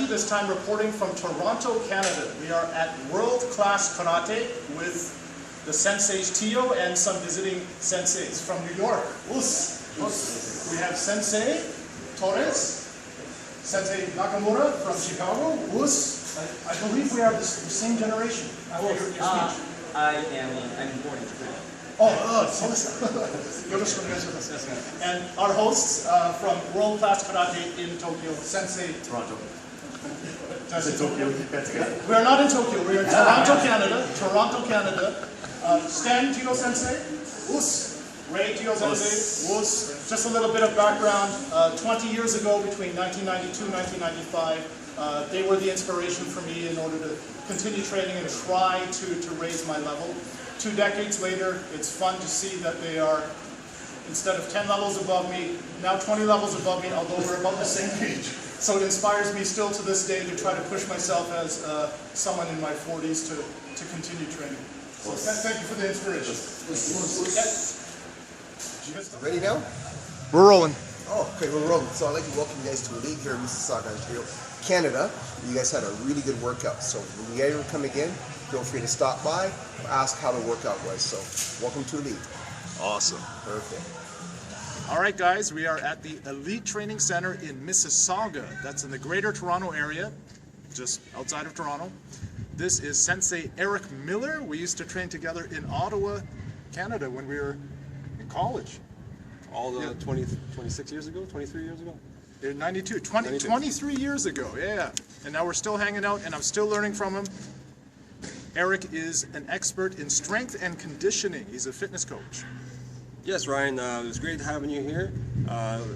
This time reporting from Toronto, Canada. We are at world-class karate with the senseis Tio and some visiting senseis from New York. We have Sensei Torres, Sensei Nakamura from Chicago. I believe we are the same generation. I'm born in Japan. And our hosts from world-class karate in Tokyo, Sensei Toronto. We are not in Tokyo, we are in Toronto, Canada. Stan Tio Sensei, Ray Tio Sensei, just a little bit of background. 20 years ago, between 1992 and 1995, they were the inspiration for me in order to continue training and try to raise my level. 2 decades later, it's fun to see that they are, instead of 10 levels above me, now 20 levels above me, although we're about the same age. So it inspires me still to this day to try to push myself as someone in my 40s to continue training. So thank you for the inspiration. Ready now? We're rolling. Oh, okay, we're rolling. So I'd like to welcome you guys to Elite here in Mississauga, Ontario, Canada. You guys had a really good workout. So when you ever come again, feel free to stop by or ask how the workout was. So welcome to Elite. Awesome. Perfect. All right, guys, we are at the Elite Training Center in Mississauga. That's in the Greater Toronto area, just outside of Toronto. This is Sensei Eric Miller. We used to train together in Ottawa, Canada, when we were in college. All the 26 years ago, 23 years ago? In 92, 23 years ago, yeah. And now we're still hanging out, and I'm still learning from him. Eric is an expert in strength and conditioning. He's a fitness coach. Yes, Ryan, it was great having you here.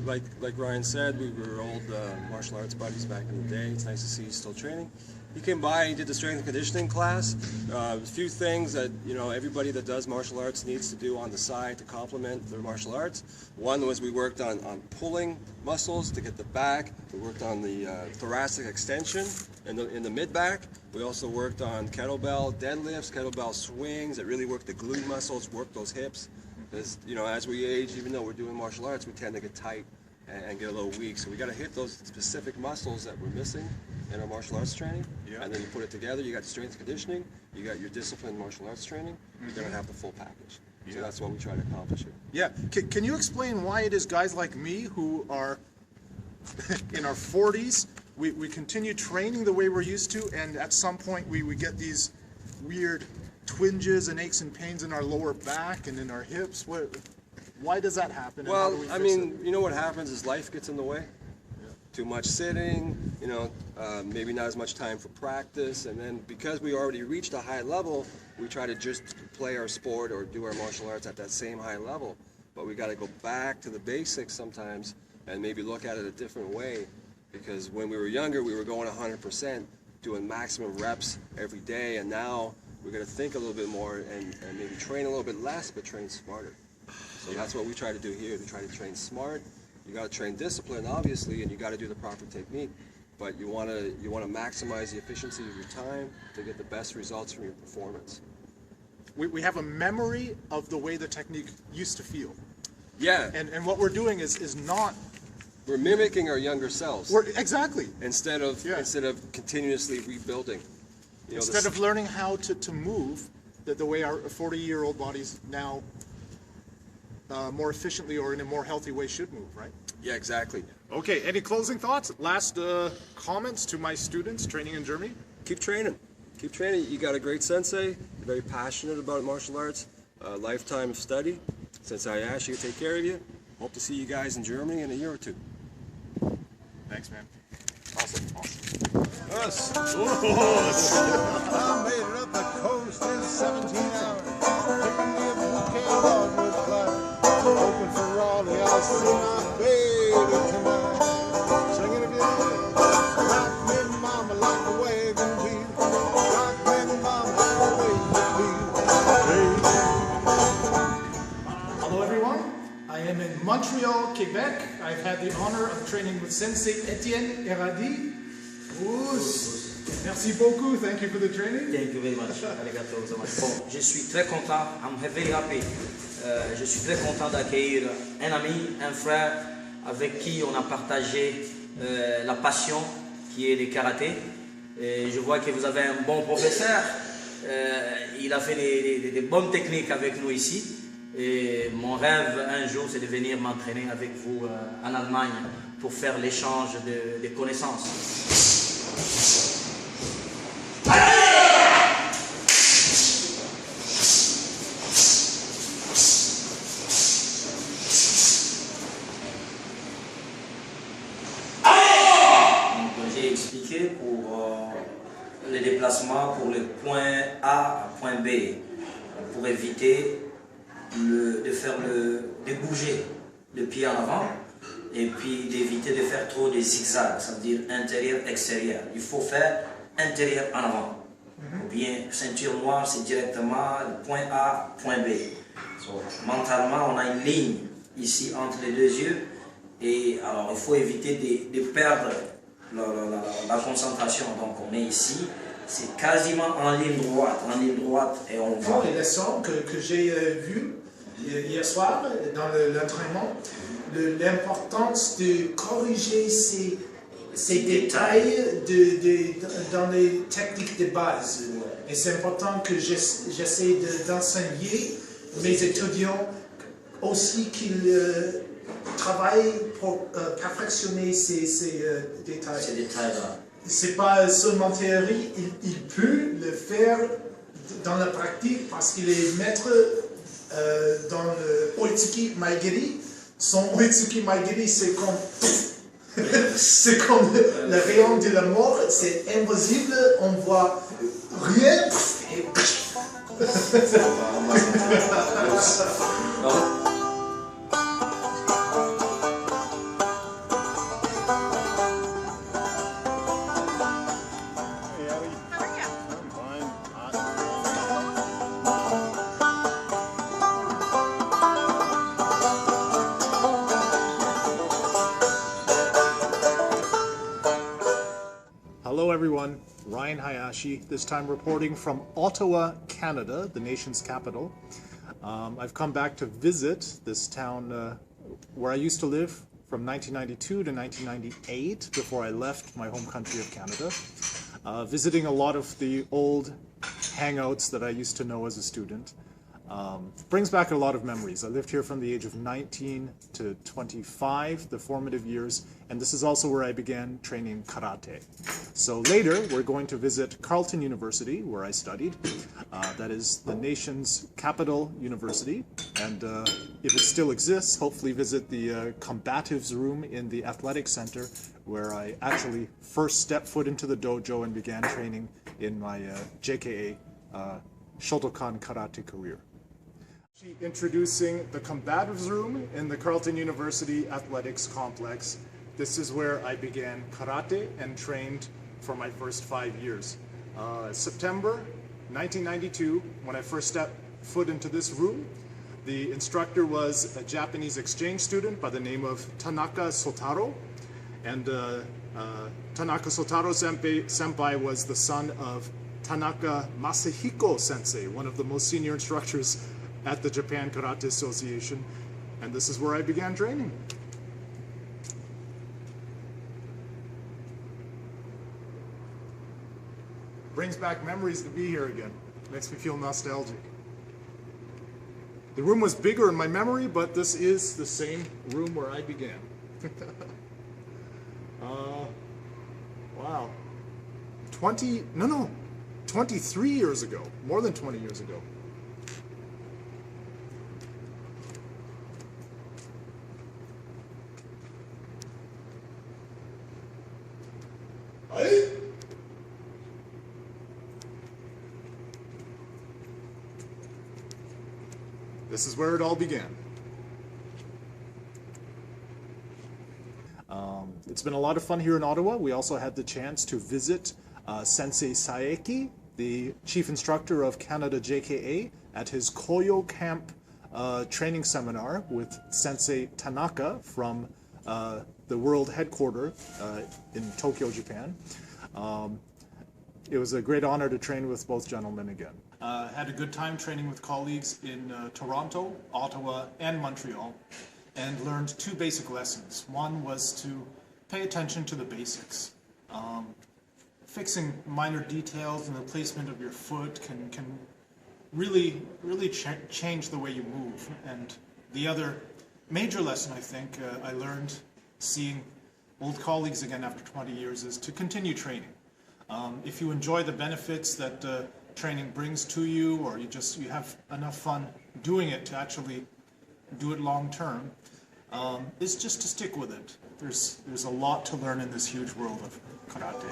Like Ryan said, we were old martial arts buddies back in the day. It's nice to see you still training. You came by and did the strength and conditioning class. A few things that everybody that does martial arts needs to do on the side to complement their martial arts. One was we worked on pulling muscles to get the back. We worked on the thoracic extension in the mid-back. We also worked on kettlebell deadlifts, kettlebell swings that really work the glute muscles, work those hips. Because, as we age, even though we're doing martial arts, we tend to get tight and get a little weak. So we got to hit those specific muscles that we're missing in our martial arts training. Yeah. And then you put it together, you got strength conditioning, you got your disciplined martial arts training, you're going to have the full package. So that's what we try to accomplish here. Yeah. Can you explain why it is guys like me who are in our 40s, we continue training the way we're used to, and at some point we get these weird twinges and aches and pains in our lower back and in our hips? Why does that happen? Well, I mean, what happens is life gets in the way. Yeah. Too much sitting, maybe not as much time for practice, and then because we already reached a high level, we try to just play our sport or do our martial arts at that same high level. But we got to go back to the basics sometimes and maybe look at it a different way, because when we were younger, we were going 100%, doing maximum reps every day, and now we're going to think a little bit more and maybe train a little bit less, but train smarter. So that's what we try to do here. We try to train smart. You got to train discipline, obviously, and you got to do the proper technique. But you want to maximize the efficiency of your time to get the best results from your performance. We have a memory of the way the technique used to feel. Yeah. And what we're doing is not. We're mimicking our younger selves. Exactly. Instead of continuously rebuilding. Instead of learning how to move the way our 40-year-old bodies now more efficiently or in a more healthy way should move, right? Yeah, exactly. Okay, any closing thoughts? Last comments to my students training in Germany? Keep training. Keep training. You got a great sensei. You're very passionate about martial arts. A lifetime of study. Sensei Hayashi will take care of you. Hope to see you guys in Germany in a year or two. Thanks, man. Awesome. Us. I made it up the coast in 17 hours. Picking me a bouquet of dogwood flowers. Hoping for Raleigh, I'll see my baby tonight. Singing again. Rock me, mama, I've had the honor of training with Sensei Etienne Eradi. Merci beaucoup. Thank you for the training. Thank you very much. Arigato gozaimasu. Bon, je suis très content. I'm very happy. Je suis très content d'accueillir un ami, un frère avec qui on a partagé la passion qui est le karaté. Et je vois que vous avez un bon professeur. Il a fait des bonnes techniques avec nous ici. Et mon rêve un jour, c'est de venir m'entraîner avec vous en Allemagne pour faire l'échange de connaissances. J'ai expliqué pour les déplacements pour le point A à point B, pour éviter de bouger le pied en avant et puis d'éviter de faire trop de zigzags, ça veut dire intérieur-extérieur. Il faut faire intérieur en avant. Ou bien ceinture noire, c'est directement le point A, point B. So, mentalement, on a une ligne ici entre les deux yeux et alors il faut éviter de perdre la concentration. Donc on est ici, c'est quasiment en ligne droite et on va. Les leçons que j'ai vues hier soir dans l'entraînement, l'importance de corriger ces détails dans les techniques de base. Et c'est important que j'essaie d'enseigner mes étudiants aussi qu'ils travaillent pour perfectionner ces détails. Ces détails-là. C'est pas seulement théorie, il peut le faire dans la pratique parce qu'il est maître dans le Oitsuki Maigiri. Son Oitsuki Maigiri, c'est comme le rayon de la mort, c'est invisible, on voit rien. Et... Hello everyone, Ryan Hayashi, this time reporting from Ottawa, Canada, the nation's capital. I've come back to visit this town where I used to live from 1992 to 1998 before I left my home country of Canada, visiting a lot of the old hangouts that I used to know as a student. Brings back a lot of memories. I lived here from the age of 19 to 25, the formative years, and this is also where I began training karate. So later, we're going to visit Carleton University, where I studied. That is the nation's capital university, and if it still exists, hopefully visit the combatives room in the athletic center, where I actually first stepped foot into the dojo and began training in my JKA Shotokan Karate career. Introducing the combatives room in the Carleton University Athletics Complex. This is where I began karate and trained for my first 5 years. September 1992, when I first stepped foot into this room, the instructor was a Japanese exchange student by the name of Tanaka Sotaro. And Tanaka Sotaro senpai was the son of Tanaka Masahiko sensei, one of the most senior instructors at the Japan Karate Association, and this is where I began training. Brings back memories to be here again. Makes me feel nostalgic. The room was bigger in my memory, but this is the same room where I began. Wow. 23 years ago, more than 20 years ago. This is where it all began. It's been a lot of fun here in Ottawa. We also had the chance to visit Sensei Saeki, the chief instructor of Canada JKA, at his Koyo Camp training seminar with Sensei Tanaka from the world headquarters in Tokyo, Japan. It was a great honor to train with both gentlemen again. Had a good time training with colleagues in Toronto, Ottawa, and Montreal, and learned two basic lessons. One was to pay attention to the basics. Fixing minor details in the placement of your foot can really change the way you move. And the other major lesson I think I learned seeing old colleagues again after 20 years is to continue training. If you enjoy the benefits that training brings to you, or you have enough fun doing it to actually do it long term, is just to stick with it. There's a lot to learn in this huge world of karate.